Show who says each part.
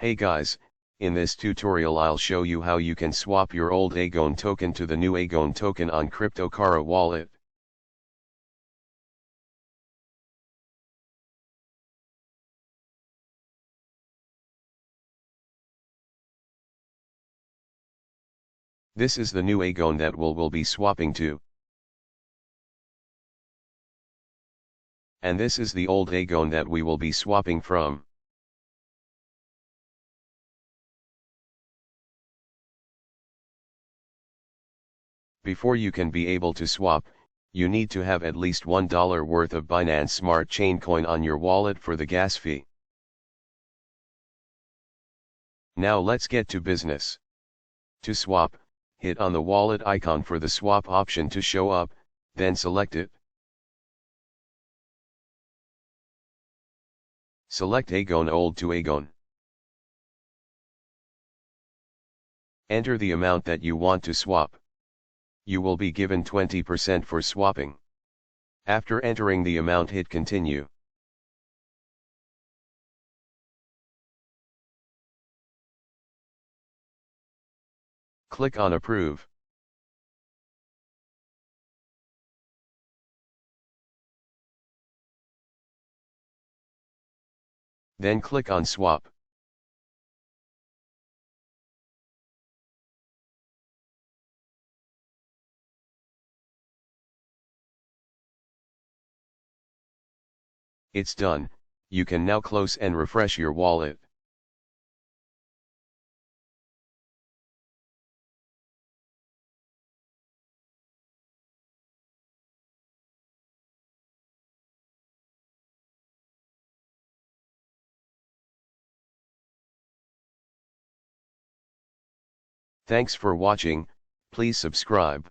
Speaker 1: Hey guys, in this tutorial I'll show you how you can swap your old EGON token to the new EGON token on CryptoKara Wallet. This is the new EGON that we'll be swapping to. And this is the old EGON that we will be swapping from. Before you can be able to swap, you need to have at least $1 worth of Binance Smart Chain coin on your wallet for the gas fee. Now let's get to business. To swap, hit on the wallet icon for the swap option to show up, then select it. Select EGON Old to EGON. Enter the amount that you want to swap. You will be given 20% for swapping. After entering the amount, hit continue. Click on approve. Then click on swap. It's done. You can now close and refresh your wallet. Thanks for watching. Please subscribe.